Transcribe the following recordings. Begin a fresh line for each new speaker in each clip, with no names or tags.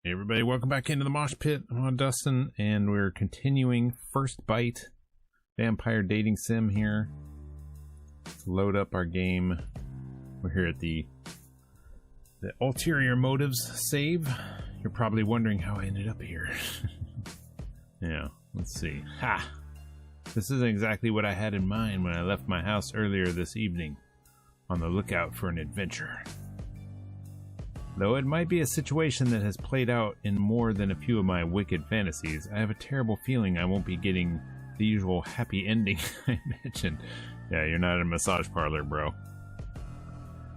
Hey everybody, welcome back into the Mosh Pit. I'm Dustin, and we're continuing First Bite Vampire Dating Sim here. Let's load up our game. We're here at the Ulterior Motives save. You're probably wondering how I ended up here. Yeah, let's see. Ha! This isn't exactly what I had in mind when I left my house earlier this evening, on the lookout for an adventure. Though it might be a situation that has played out in more than a few of my wicked fantasies, I have a terrible feeling I won't be getting the usual happy ending I mentioned. Yeah, you're not in a massage parlor, bro.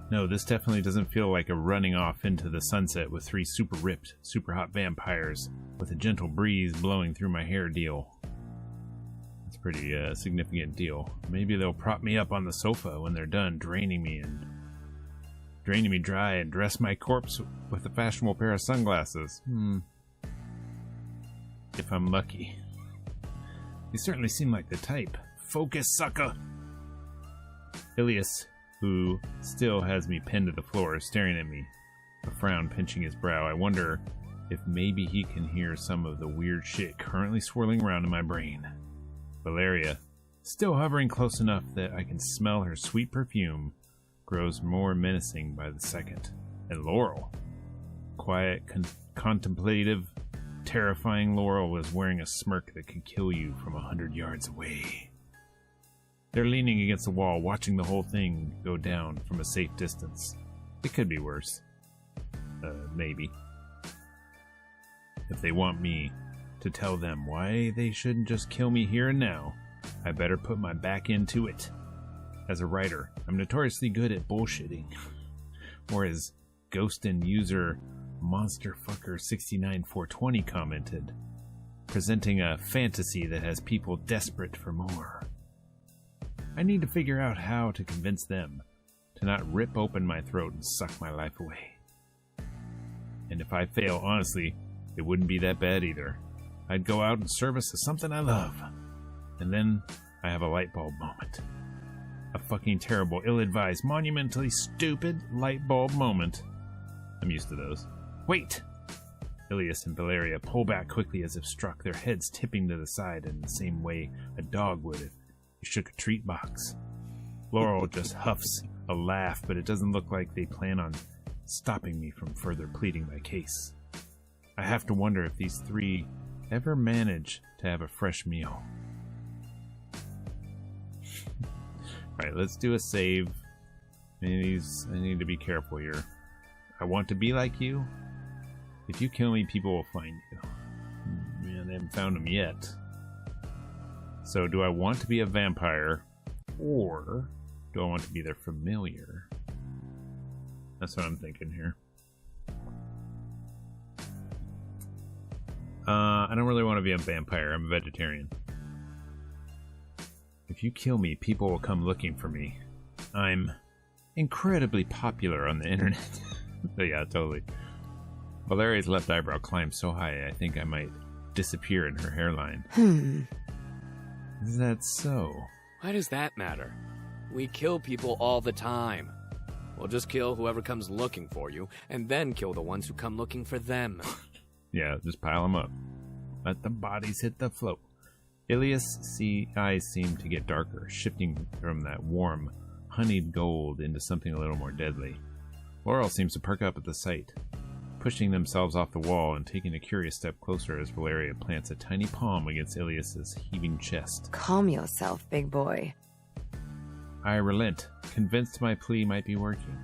No, this definitely doesn't feel like a running off into the sunset with three super ripped, super hot vampires with a gentle breeze blowing through my hair deal. That's a pretty significant deal. Maybe they'll prop me up on the sofa when they're done draining me dry and dress my corpse with a fashionable pair of sunglasses. If I'm lucky. You certainly seem like the type. Focus, sucker! Ilias, who still has me pinned to the floor, is staring at me, a frown pinching his brow. I wonder if maybe he can hear some of the weird shit currently swirling around in my brain. Valeria, still hovering close enough that I can smell her sweet perfume, grows more menacing by the second. And Laurel, quiet, contemplative, terrifying Laurel, is wearing a smirk that could kill you from 100 yards away. They're leaning against the wall, watching the whole thing go down from a safe distance. It could be worse. Maybe. If they want me to tell them why they shouldn't just kill me here and now, I better put my back into it. As a writer, I'm notoriously good at bullshitting. Or as Ghostin user MonsterFucker69420 commented, presenting a fantasy that has people desperate for more. I need to figure out how to convince them to not rip open my throat and suck my life away. And if I fail, honestly, it wouldn't be that bad either. I'd go out in service of something I love. And then I have a light bulb moment. A fucking terrible, ill-advised, monumentally stupid light bulb moment. I'm used to those. Wait! Ilias and Valeria pull back quickly as if struck, their heads tipping to the side in the same way a dog would if you shook a treat box. Laurel just huffs a laugh, but it doesn't look like they plan on stopping me from further pleading my case. I have to wonder if these three ever manage to have a fresh meal. Alright, let's do a save. I need to be careful here. I want to be like you. If you kill me, people will find you. Man, they haven't found them yet. So, do I want to be a vampire? Or do I want to be their familiar? That's what I'm thinking here. I don't really want to be a vampire. I'm a vegetarian. If you kill me, people will come looking for me. I'm incredibly popular on the internet. So yeah, totally. Valeria's left eyebrow climbs so high, I think I might disappear in her hairline. Is that so?
Why does that matter? We kill people all the time. We'll just kill whoever comes looking for you, and then kill the ones who come looking for them.
Yeah, just pile them up. Let the bodies hit the float. Ilias' eyes seem to get darker, shifting from that warm, honeyed gold into something a little more deadly. Laurel seems to perk up at the sight, pushing themselves off the wall and taking a curious step closer as Valeria plants a tiny palm against Ilias' heaving chest.
Calm yourself, big boy.
I relent, convinced my plea might be working.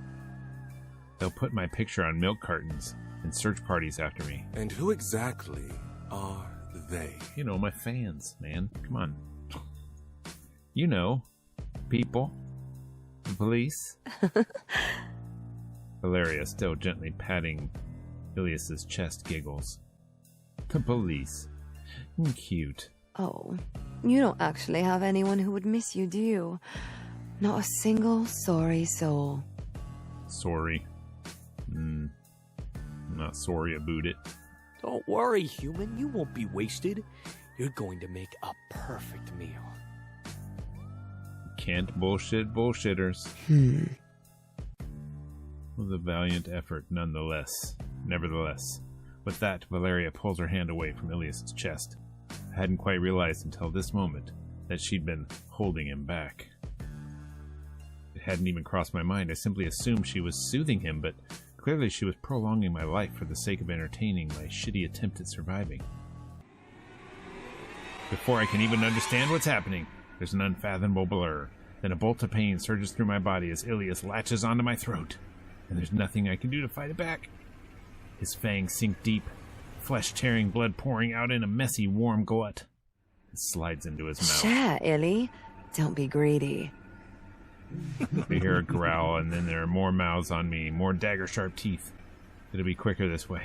They'll put my picture on milk cartons and search parties after me.
And who exactly are they?
You know, my fans, man. Come on. You know, people. The police. Valeria, still gently patting Ilias' chest, giggles. The police. Cute.
Oh, you don't actually have anyone who would miss you, do you? Not a single sorry soul.
Sorry. I'm not sorry about it.
Don't worry, human. You won't be wasted. You're going to make a perfect meal.
Can't bullshit bullshitters. It was a valiant effort, nonetheless. Nevertheless, With that, Valeria pulls her hand away from Ilias's chest. I hadn't quite realized until this moment that she'd been holding him back. It hadn't even crossed my mind. I simply assumed she was soothing him, but clearly she was prolonging my life for the sake of entertaining my shitty attempt at surviving. Before I can even understand what's happening, there's an unfathomable blur. Then a bolt of pain surges through my body as Ilias latches onto my throat, and there's nothing I can do to fight it back. His fangs sink deep, flesh tearing, blood pouring out in a messy, warm glut. It slides into his mouth.
Share, Illy. Don't be greedy.
I hear a growl, and then there are more mouths on me, more dagger-sharp teeth. It'll be quicker this way.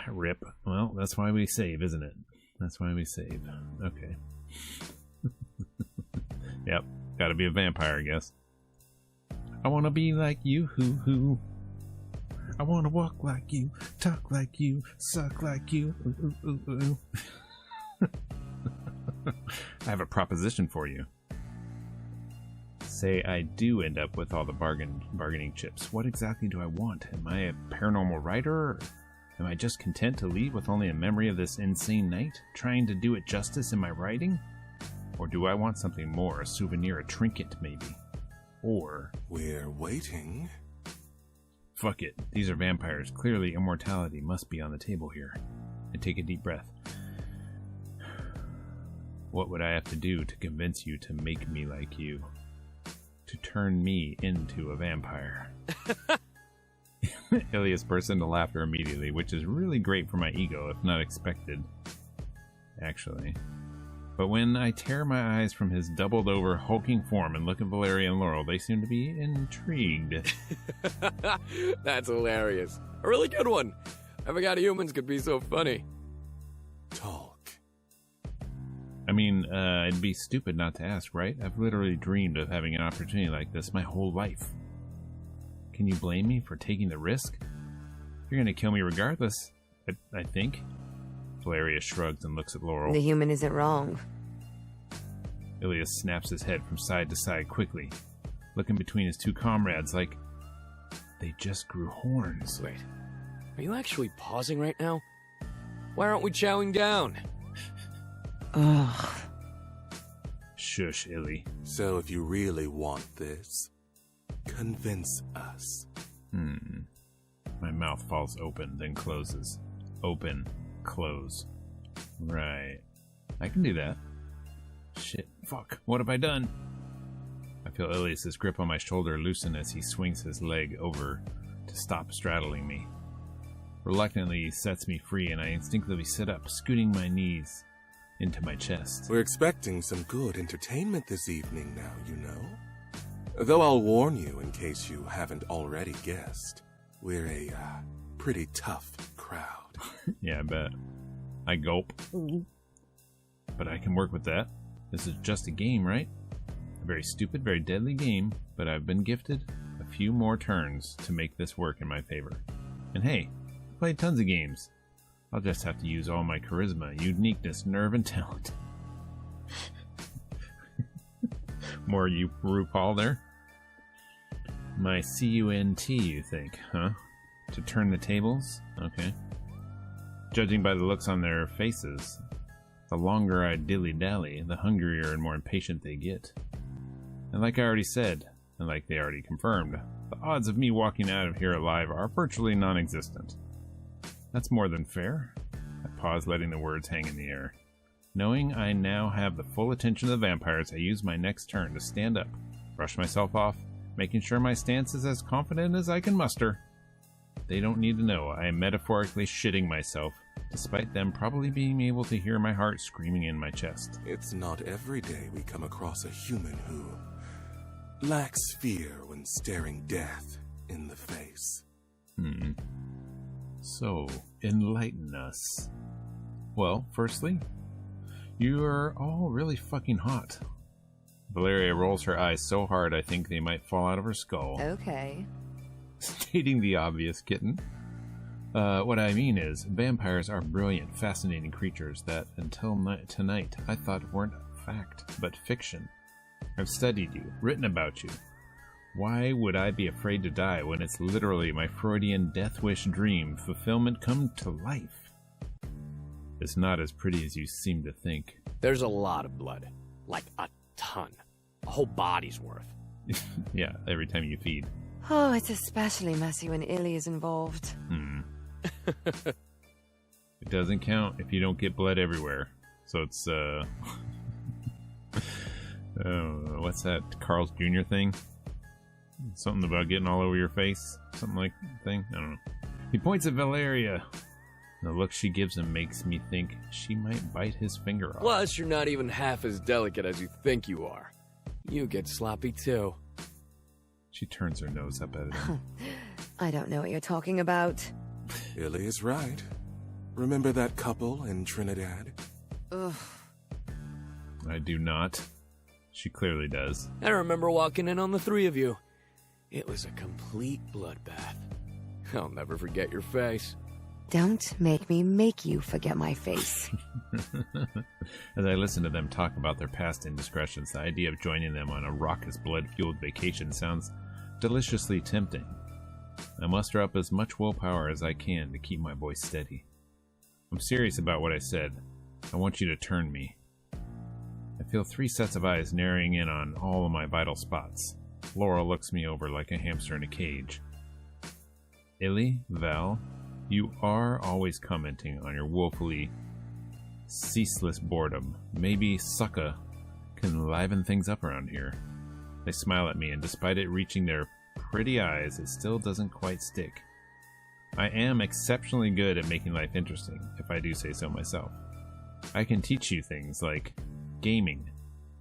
Rip. Well, that's why we save, isn't it? That's why we save. Okay. Yep. Gotta be a vampire, I guess. I wanna be like you, hoo-hoo. I wanna walk like you, talk like you, suck like you. Ooh, ooh, ooh, ooh. I have a proposition for you. Say I do end up with all the bargaining chips. What exactly do I want? Am I a paranormal writer? Or am I just content to leave with only a memory of this insane night, trying to do it justice in my writing? Or do I want something more, a souvenir, a trinket maybe? Or...
We're waiting.
Fuck it. These are vampires. Clearly immortality must be on the table here. I take a deep breath. What would I have to do to convince you to make me like you? To turn me into a vampire? Ilias bursts into laughter immediately, which is really great for my ego, if not expected, actually. But when I tear my eyes from his doubled-over, hulking form and look at Valeria and Laurel, they seem to be intrigued.
That's hilarious. A really good one. I forgot humans could be so funny.
Talk.
I mean, it'd be stupid not to ask, right? I've literally dreamed of having an opportunity like this my whole life. Can you blame me for taking the risk? You're gonna kill me regardless, I think. Valeria shrugs and looks at Laurel.
The human isn't wrong.
Ilias snaps his head from side to side quickly, looking between his two comrades like they just grew horns.
Wait, are you actually pausing right now? Why aren't we chowing down?
Ugh.
Shush, Illy.
So if you really want this, convince us.
My mouth falls open, then closes. Open, close. Right. I can do that. Shit. Fuck. What have I done? I feel Ilias's grip on my shoulder loosen as he swings his leg over to stop straddling me. Reluctantly, he sets me free, and I instinctively sit up, scooting my knees into my chest.
We're expecting some good entertainment this evening now, you know. Though I'll warn you in case you haven't already guessed, we're a pretty tough crowd.
Yeah, I bet. I gulp. But I can work with that. This is just a game, right? A very stupid, very deadly game, but I've been gifted a few more turns to make this work in my favor. And hey, I played tons of games. I'll just have to use all my charisma, uniqueness, nerve, and talent. More you, RuPaul there? My CUNT, you think, huh? To turn the tables? Okay. Judging by the looks on their faces, the longer I dilly-dally, the hungrier and more impatient they get. And like I already said, and like they already confirmed, the odds of me walking out of here alive are virtually non-existent. That's more than fair. I pause, letting the words hang in the air. Knowing I now have the full attention of the vampires, I use my next turn to stand up, brush myself off, making sure my stance is as confident as I can muster. They don't need to know I am metaphorically shitting myself, despite them probably being able to hear my heart screaming in my chest.
It's not every day we come across a human who lacks fear when staring death in the face.
So, enlighten us. Well, firstly, you are all really fucking hot. Valeria rolls her eyes so hard I think they might fall out of her skull.
Okay.
Stating the obvious, kitten. What I mean is, vampires are brilliant, fascinating creatures that, until tonight, I thought weren't fact, but fiction. I've studied you, written about you. Why would I be afraid to die when it's literally my Freudian death wish dream fulfillment come to life? It's not as pretty as you seem to think.
There's a lot of blood. Like a ton. A whole body's worth.
Yeah, every time you feed.
Oh, it's especially messy when Illy is involved.
It doesn't count if you don't get blood everywhere. So it's, what's that Carl's Jr. thing? Something about getting all over your face? Something like that thing? I don't know. He points at Valeria. The look she gives him makes me think she might bite his finger off.
Plus, you're not even half as delicate as you think you are. You get sloppy too.
She turns her nose up at him.
I don't know what you're talking about.
Illy is right. Remember that couple in Trinidad?
Ugh.
I do not. She clearly does.
I remember walking in on the three of you. It was a complete bloodbath. I'll never forget your face.
Don't make me make you forget my face.
As I listen to them talk about their past indiscretions, the idea of joining them on a raucous, blood-fueled vacation sounds deliciously tempting. I muster up as much willpower as I can to keep my voice steady. I'm serious about what I said. I want you to turn me. I feel 3 sets of eyes narrowing in on all of my vital spots. Laura looks me over like a hamster in a cage. Illy, Val, you are always commenting on your woefully ceaseless boredom. Maybe Sucka can liven things up around here. They smile at me, and despite it reaching their pretty eyes, it still doesn't quite stick. I am exceptionally good at making life interesting, if I do say so myself. I can teach you things like gaming,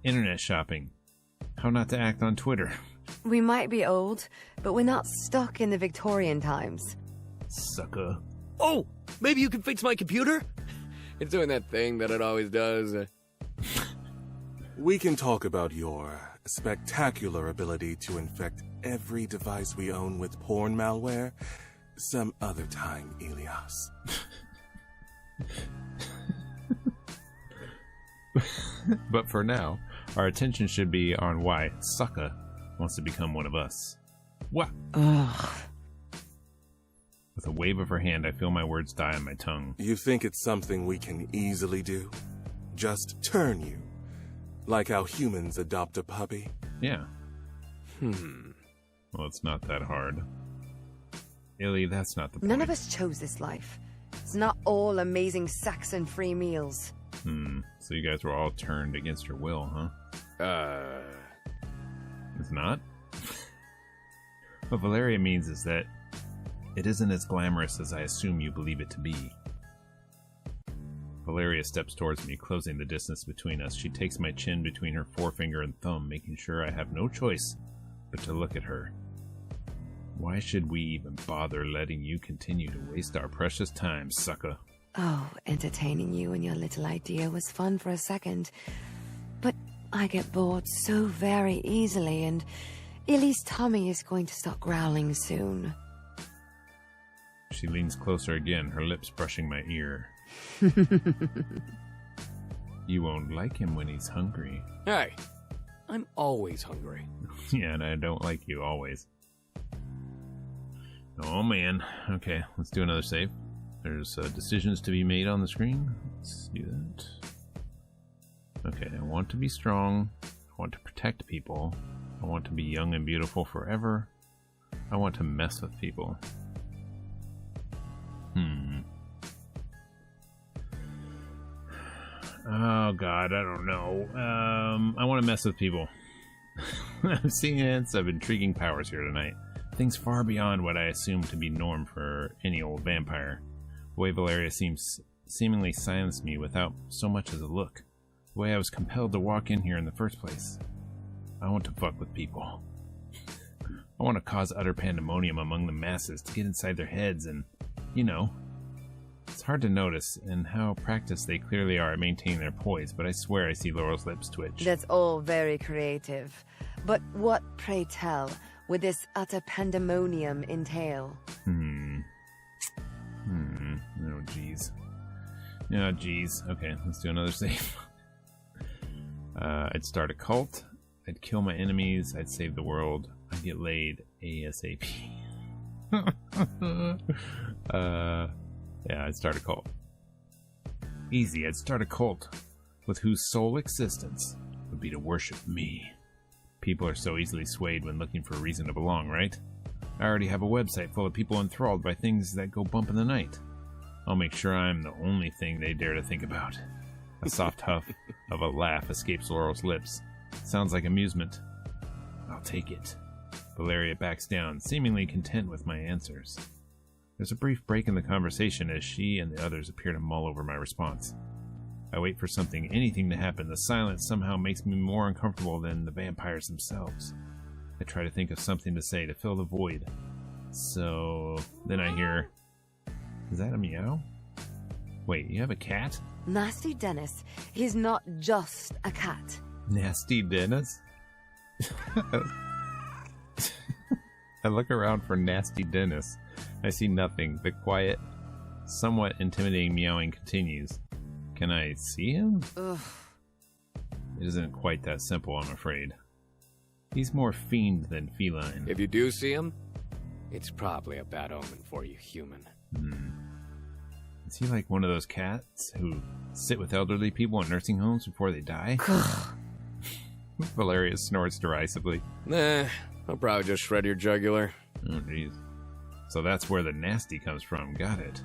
internet shopping, how not to act on Twitter.
We might be old, but we're not stuck in the Victorian times.
Sucka.
Oh, maybe you can fix my computer? It's doing that thing that it always does.
We can talk about your spectacular ability to infect every device we own with porn malware some other time, Ilias.
But for now, our attention should be on why Sucka wants to become one of us. What?
Ugh.
With a wave of her hand, I feel my words die on my tongue.
You think it's something we can easily do? Just turn you. Like how humans adopt a puppy?
Yeah. Well, it's not that hard. Illy, that's not the point.
None of us chose this life. It's not all amazing Saxon free meals.
So you guys were all turned against your will, huh? It's not? What Valeria means is that it isn't as glamorous as I assume you believe it to be. Valeria steps towards me, closing the distance between us. She takes my chin between her forefinger and thumb, making sure I have no choice but to look at her. Why should we even bother letting you continue to waste our precious time, Sucka?
Oh, entertaining you and your little idea was fun for a second. But I get bored so very easily, and Illy's tummy is going to start growling soon.
She leans closer again, her lips brushing my ear. You won't like him when he's hungry.
Hey, I'm always hungry.
Yeah, and I don't like you always. Oh man. Okay, let's do another save. There's decisions to be made on the screen. Let's do that. Okay, I want to be strong. I want to protect people. I want to be young and beautiful forever. I want to mess with people. Oh god, I don't know. I want to mess with people. I'm seeing hints of intriguing powers here tonight. Things far beyond what I assume to be norm for any old vampire. The way Valeria seemingly silenced me without so much as a look. The way I was compelled to walk in here in the first place. I want to fuck with people. I want to cause utter pandemonium among the masses, to get inside their heads and, you know. It's hard to notice in how practiced they clearly are at maintaining their poise, but I swear I see Laurel's lips twitch.
That's all very creative. But what, pray tell, would this utter pandemonium entail?
Oh, jeez. Oh, jeez. Okay, let's do another save. I'd start a cult. I'd kill my enemies. I'd save the world. I get laid ASAP. Yeah, I'd start a cult. Easy, I'd start a cult with whose sole existence would be to worship me. People are so easily swayed when looking for a reason to belong, right? I already have a website full of people enthralled by things that go bump in the night. I'll make sure I'm the only thing they dare to think about. A soft huff of a laugh escapes Laurel's lips. Sounds like amusement. I'll take it. Valeria backs down, seemingly content with my answers. There's a brief break in the conversation as she and the others appear to mull over my response. I wait for anything to happen. The silence somehow makes me more uncomfortable than the vampires themselves. I try to think of something to say to fill the void. So then I hear, is that a meow? Wait, you have a cat?
Nasty Dennis, he's not just a cat.
Nasty Dennis? I look around for Nasty Dennis. I see nothing. The quiet, somewhat intimidating meowing continues. Can I see him?
Ugh.
It isn't quite that simple, I'm afraid. He's more fiend than feline.
If you do see him, it's probably a bad omen for you, human.
Is he like one of those cats who sit with elderly people in nursing homes before they die? Valeria snorts derisively.
Nah, I'll probably just shred your jugular.
Oh, jeez. So that's where the nasty comes from. Got it.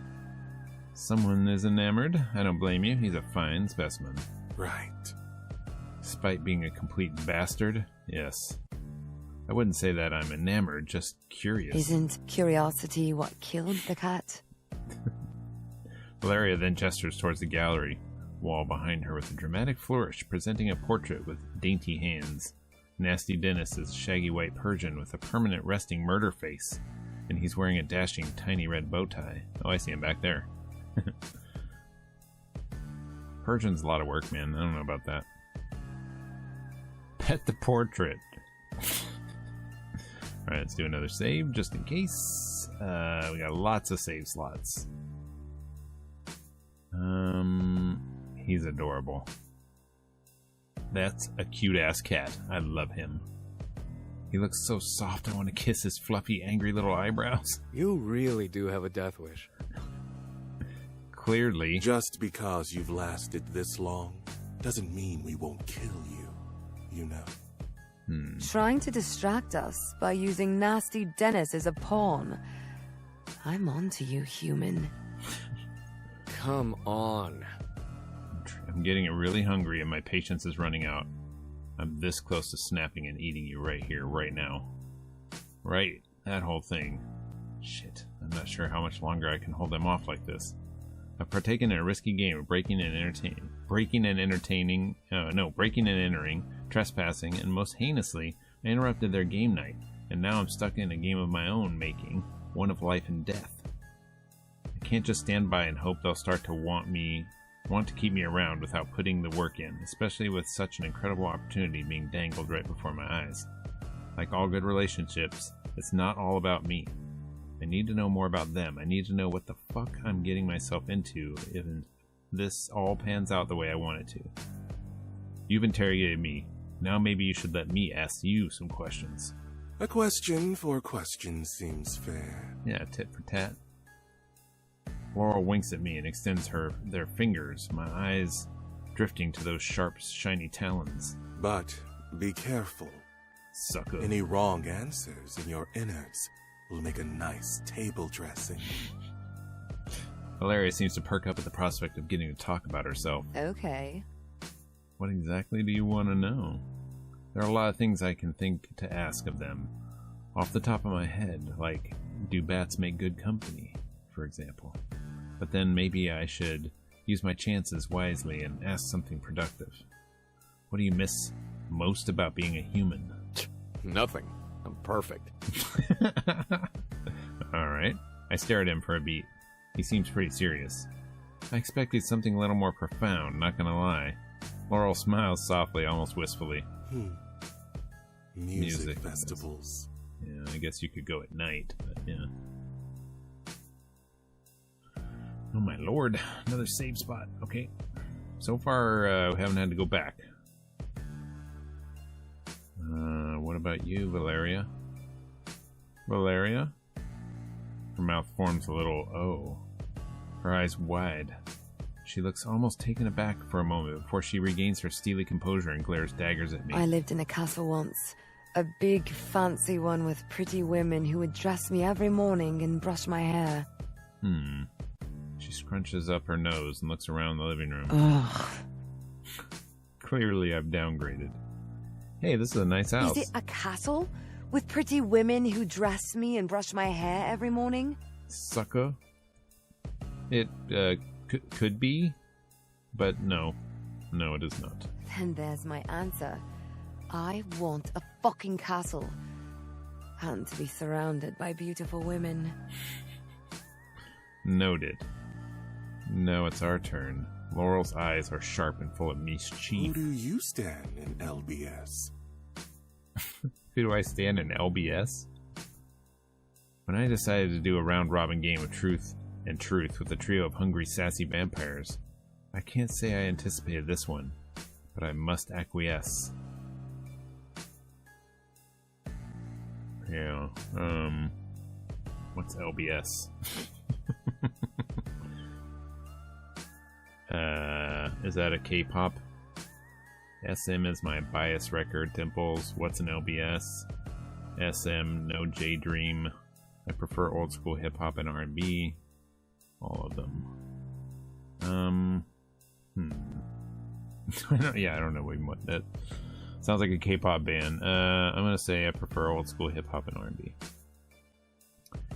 Someone is enamored. I don't blame you. He's a fine specimen.
Right.
Despite being a complete bastard, yes. I wouldn't say that I'm enamored, just curious.
Isn't curiosity what killed the cat?
Valeria then gestures towards the gallery wall behind her with a dramatic flourish, presenting a portrait with dainty hands. Nasty Dennis is a shaggy white Persian with a permanent resting murder face, and he's wearing a dashing tiny red bow tie. Oh, I see him back there. Persian's a lot of work, man. I don't know about that. Pet the portrait. Alright, let's do another save, just in case. We got lots of save slots. He's adorable. That's a cute-ass cat. I love him. He looks so soft, I want to kiss his fluffy, angry little eyebrows.
You really do have a death wish.
Clearly.
Just because you've lasted this long doesn't mean we won't kill you, you know.
Trying to distract us by using Nasty Dennis as a pawn. I'm on to you, human.
Come on.
I'm getting really hungry and my patience is running out. I'm this close to snapping and eating you right here, right now. Right, that whole thing. Shit, I'm not sure how much longer I can hold them off like this. I've partaken in a risky game of breaking and entering, trespassing, and most heinously, I interrupted their game night, and now I'm stuck in a game of my own making, one of life and death. I can't just stand by and hope they'll start to want to keep me around without putting the work in, especially with such an incredible opportunity being dangled right before my eyes. Like all good relationships, it's not all about me. I need to know more about them. I need to know what the fuck I'm getting myself into if this all pans out the way I want it to. You've interrogated me. Now maybe you should let me ask you some questions.
A question for a question seems fair.
Yeah, tit for tat. Laurel winks at me and extends their fingers, my eyes drifting to those sharp, shiny talons.
But be careful.
Sucker.
Any wrong answers in your innards will make a nice table dressing.
Valeria seems to perk up at the prospect of getting to talk about herself.
Okay.
What exactly do you want to know? There are a lot of things I can think to ask of them. Off the top of my head, like, do bats make good company, for example? But then maybe I should use my chances wisely and ask something productive. What do you miss most about being a human?
Nothing. I'm perfect.
Alright. I stare at him for a beat. He seems pretty serious. I expected something a little more profound, not gonna lie. Laurel smiles softly, almost wistfully.
Music festivals.
Yeah, I guess you could go at night, but yeah. Oh my lord, another save spot. Okay. So far, we haven't had to go back. What about you, Valeria? Valeria? Her mouth forms a little O. Her eyes wide. She looks almost taken aback for a moment before she regains her steely composure and glares daggers at me.
I lived in a castle once. A big, fancy one with pretty women who would dress me every morning and brush my hair.
She scrunches up her nose and looks around the living room.
Ugh.
Clearly, I've downgraded. Hey, this is a nice house.
Is it a castle? With pretty women who dress me and brush my hair every morning?
Sucker? It, could be, but no. No, it is not.
Then there's my answer. I want a fucking castle. And to be surrounded by beautiful women.
Noted. Now it's our turn. Laurel's eyes are sharp and full of
Who
mischief.
do you stand in LBS?
Who do I stand in LBS? When I decided to do a round-robin game of truth with a trio of hungry, sassy vampires, I can't say I anticipated this one, but I must acquiesce. Yeah, what's LBS? Is that a K-pop? SM is my bias record. Temples, what's an LBS? SM, no J-Dream. I prefer old school hip-hop and R&B. All of them. Yeah, I don't know what that sounds like. A K-pop band. I'm gonna say I prefer old school hip-hop and R&B.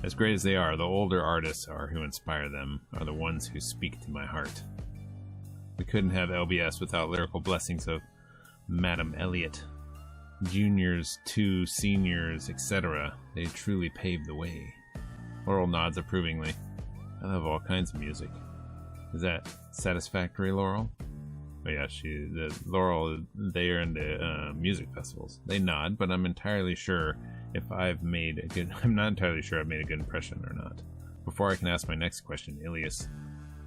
As great as they are, the older artists are who inspire them, are the ones who speak to my heart. We couldn't have LBS without lyrical blessings of Madame Elliot, juniors to seniors, etc. They truly paved the way. Laurel nods approvingly. I love all kinds of music. Is that satisfactory, Laurel? Oh yeah, Laurel, they are into music festivals. They nod, but I'm not entirely sure I've made a good impression or not. Before I can ask my next question, Ilias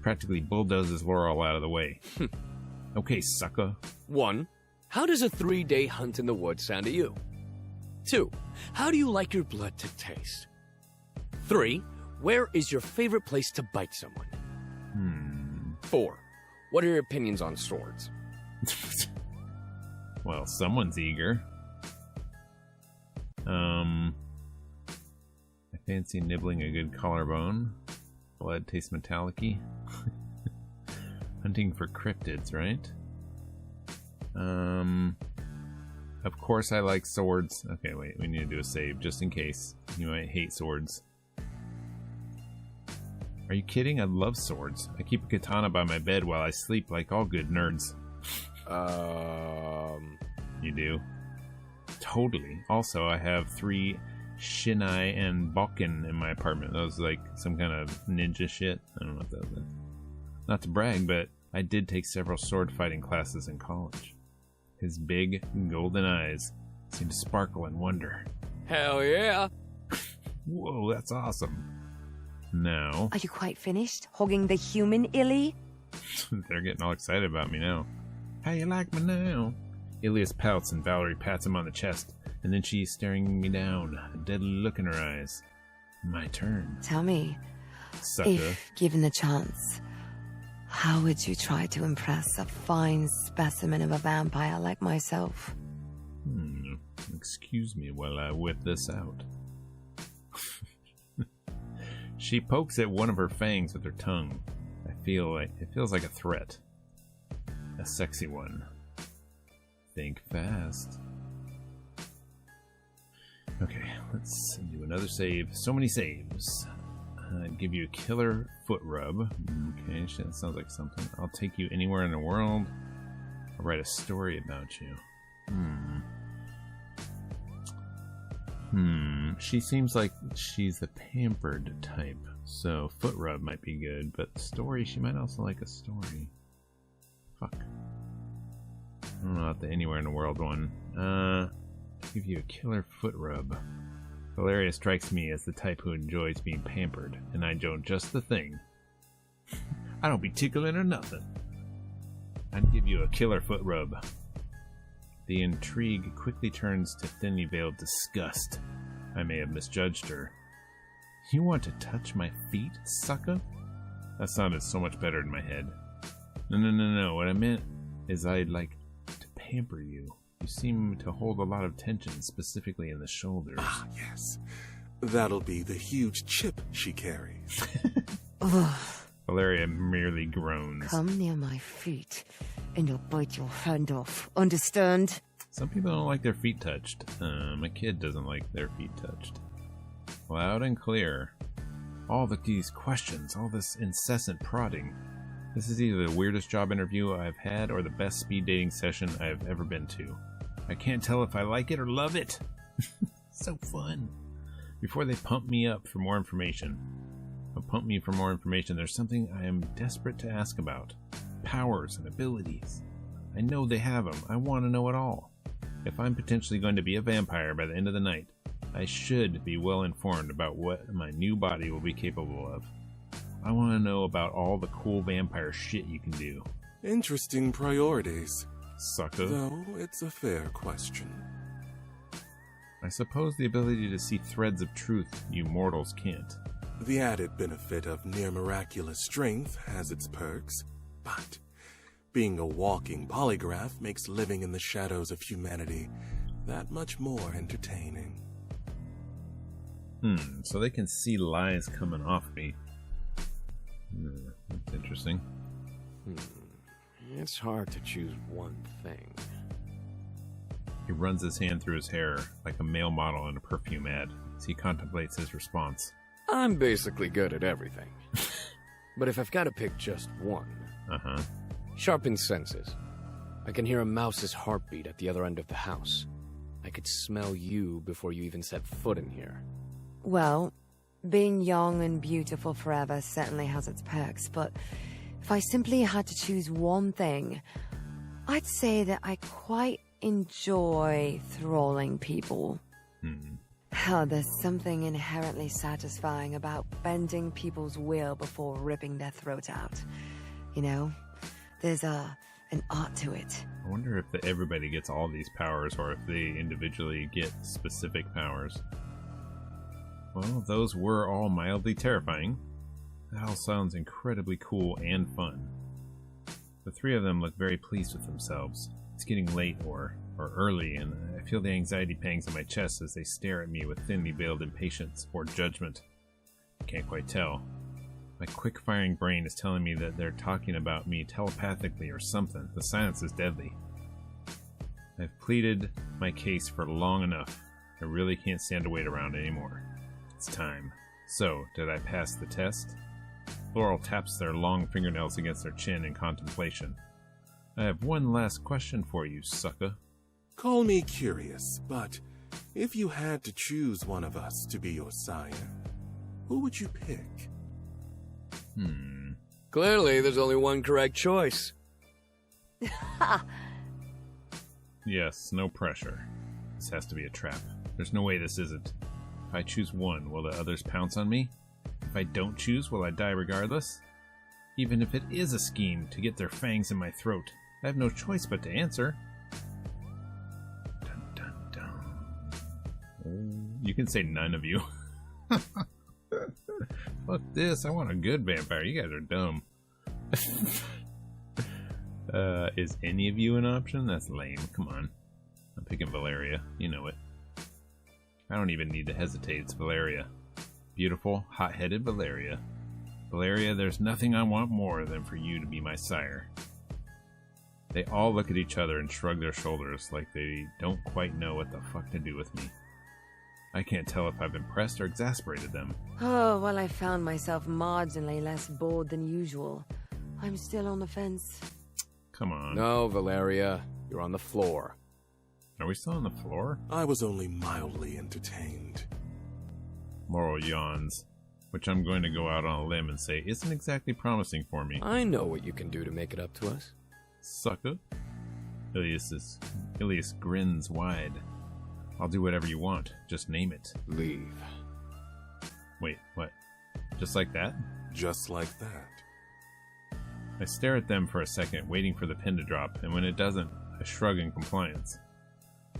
practically bulldozes Laurel out of the way. Okay, sucker.
1. How does a 3-day hunt in the woods sound to you? 2. How do you like your blood to taste? 3. Where is your favorite place to bite someone? 4. What are your opinions on swords?
Well, someone's eager. I fancy nibbling a good collarbone. Blood tastes metallic-y. Hunting for cryptids, right? Of course I like swords. Okay, wait, we need to do a save just in case. You might hate swords. Are you kidding? I love swords. I keep a katana by my bed while I sleep like all good nerds. You do? Totally. Also, I have 3 Shinai and Balkan in my apartment. That was like some kind of ninja shit. I don't know what that was. Not to brag, but I did take several sword fighting classes in college. His big, golden eyes seem to sparkle in wonder.
Hell yeah!
Whoa, that's awesome. Now...
Are you quite finished hogging the human, Illy?
They're getting all excited about me now. How you like me now? Ilias pouts and Valerie pats him on the chest, and then she's staring me down, a deadly look in her eyes. My turn.
Tell me,
Sucker.
if given the chance, how would you try to impress a fine specimen of a vampire like myself?
Excuse me while I whip this out. She pokes at one of her fangs with her tongue. It feels like a threat. A sexy one. Think fast. Okay, let's do another save. So many saves. I'd give you a killer foot rub. Okay, that sounds like something. I'll take you anywhere in the world. I'll write a story about you. She seems like she's the pampered type, so foot rub might be good, but story, she might also like a story. Fuck. I don't know about the anywhere in the world one. Give you a killer foot rub. Valeria strikes me as the type who enjoys being pampered, and I do just the thing. I don't be tickling or nothing. I'd give you a killer foot rub. The intrigue quickly turns to thinly veiled disgust. I may have misjudged her. You want to touch my feet, sucker? That sounded so much better in my head. No. What I meant is I'd like to pamper you. You seem to hold a lot of tension, specifically in the shoulders.
Ah, yes. That'll be the huge chip she carries.
Valeria merely groans.
Come near my feet, and I'll bite your hand off. Understand?
Some people don't like their feet touched. My kid doesn't like their feet touched. Loud and clear. All these questions, all this incessant prodding. This is either the weirdest job interview I've had or the best speed dating session I've ever been to. I can't tell if I like it or love it. So fun. Before they pump me up for more information, there's something I am desperate to ask about. Powers and abilities. I know they have them. I want to know it all. If I'm potentially going to be a vampire by the end of the night, I should be well informed about what my new body will be capable of. I want to know about all the cool vampire shit you can do.
Interesting priorities.
Sucker.
Though it's a fair question.
I suppose the ability to see threads of truth you mortals can't.
The added benefit of near miraculous strength has its perks, but being a walking polygraph makes living in the shadows of humanity that much more entertaining.
So they can see lies coming off me. That's interesting.
It's hard to choose one thing.
He runs his hand through his hair like a male model in a perfume ad as he contemplates his response.
I'm basically good at everything. But if I've got to pick just one... Sharpened senses. I can hear a mouse's heartbeat at the other end of the house. I could smell you before you even set foot in here.
Well, being young and beautiful forever certainly has its perks, but if I simply had to choose one thing, I'd say that I quite enjoy thralling people. There's something inherently satisfying about bending people's will before ripping their throat out. You know, there's an art to it.
I wonder if everybody gets all these powers or if they individually get specific powers. Well, those were all mildly terrifying. That all sounds incredibly cool and fun. The three of them look very pleased with themselves. It's getting late or early, and I feel the anxiety pangs in my chest as they stare at me with thinly veiled impatience or judgment. I can't quite tell. My quick-firing brain is telling me that they're talking about me telepathically or something. The silence is deadly. I've pleaded my case for long enough. I really can't stand to wait around anymore. It's time. So, did I pass the test? Laurel taps their long fingernails against their chin in contemplation. I have one last question for you, sucker.
Call me curious, but if you had to choose one of us to be your sire, who would you pick?
Clearly, there's only one correct choice.
Yes, no pressure. This has to be a trap. There's no way this isn't. If I choose one, will the others pounce on me? If I don't choose, will I die regardless? Even if it is a scheme to get their fangs in my throat, I have no choice but to answer. Dun, dun, dun. You can say none of you. Fuck this, I want a good vampire. You guys are dumb. Is any of you an option? That's lame. Come on. I'm picking Valeria. You know it. I don't even need to hesitate. It's Valeria. Beautiful, hot-headed Valeria. Valeria, there's nothing I want more than for you to be my sire. They all look at each other and shrug their shoulders like they don't quite know what the fuck to do with me. I can't tell if I've impressed or exasperated them.
Oh, well, I found myself marginally less bored than usual. I'm still on the fence.
Come on.
No, Valeria. You're on the floor.
Are we still on the floor?
I was only mildly entertained.
Laurel yawns, which I'm going to go out on a limb and say isn't exactly promising for me.
I know what you can do to make it up to us.
Sucker. Ilias grins wide. I'll do whatever you want. Just name it.
Leave.
Wait, what? Just like that?
Just like that.
I stare at them for a second, waiting for the pin to drop, and when it doesn't, I shrug in compliance.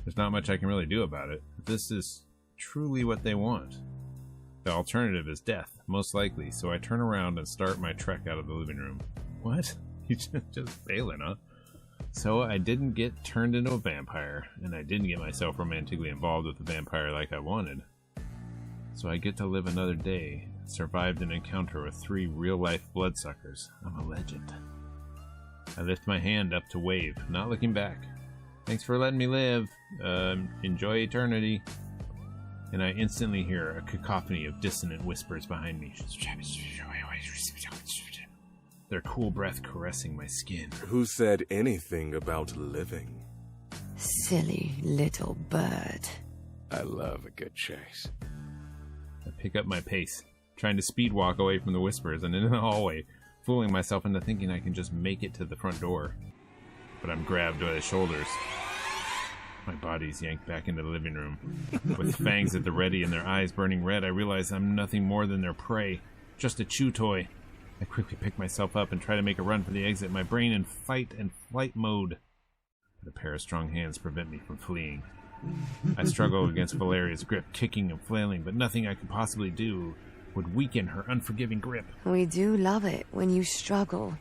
There's not much I can really do about it. If this is truly what they want? The alternative is death, most likely, so I turn around and start my trek out of the living room. What? You just failing, huh? So I didn't get turned into a vampire, and I didn't get myself romantically involved with the vampire like I wanted. So I get to live another day, survived an encounter with 3 real-life bloodsuckers. I'm a legend. I lift my hand up to wave, not looking back. Thanks for letting me live. Enjoy eternity. And I instantly hear a cacophony of dissonant whispers behind me. Their cool breath caressing my skin.
Who said anything about living?
Silly little bird.
I love a good chase.
I pick up my pace, trying to speed walk away from the whispers and into the hallway, fooling myself into thinking I can just make it to the front door. But I'm grabbed by the shoulders. My body's yanked back into the living room. With fangs at the ready and their eyes burning red, I realize I'm nothing more than their prey, just a chew toy. I quickly pick myself up and try to make a run for the exit, my brain in fight and flight mode. But a pair of strong hands prevent me from fleeing. I struggle against Valeria's grip, kicking and flailing, but nothing I could possibly do would weaken her unforgiving grip.
We do love it when you struggle.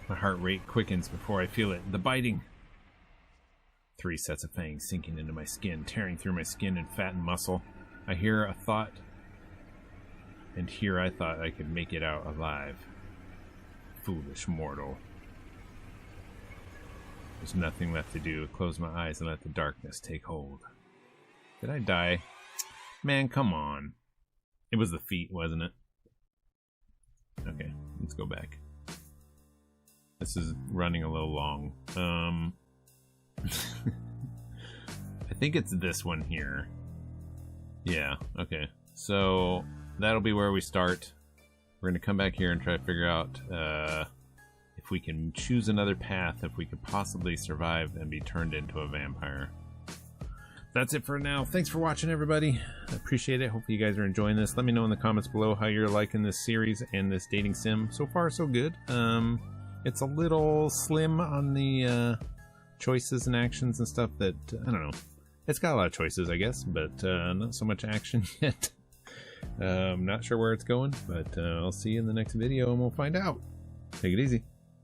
My heart rate quickens before I feel it. The biting. 3 sets of fangs sinking into my skin, tearing through my skin and fat and muscle. I hear a thought, and here I thought I could make it out alive. Foolish mortal. There's nothing left to do. Close my eyes and let the darkness take hold. Did I die? Man, come on. It was the feet, wasn't it? Okay, let's go back. This is running a little long. I think it's this one here. Yeah, okay. So that'll be where we start. We're going to come back here and try to figure out if we can choose another path, if we could possibly survive and be turned into a vampire. That's it for now. Thanks for watching, everybody. I appreciate it. Hopefully you guys are enjoying this. Let me know in the comments below how you're liking this series and this dating sim. So far, so good. It's a little slim on the choices and actions and stuff that, I don't know. It's got a lot of choices, I guess, but not so much action yet. I'm not sure where it's going, but I'll see you in the next video and we'll find out. Take it easy.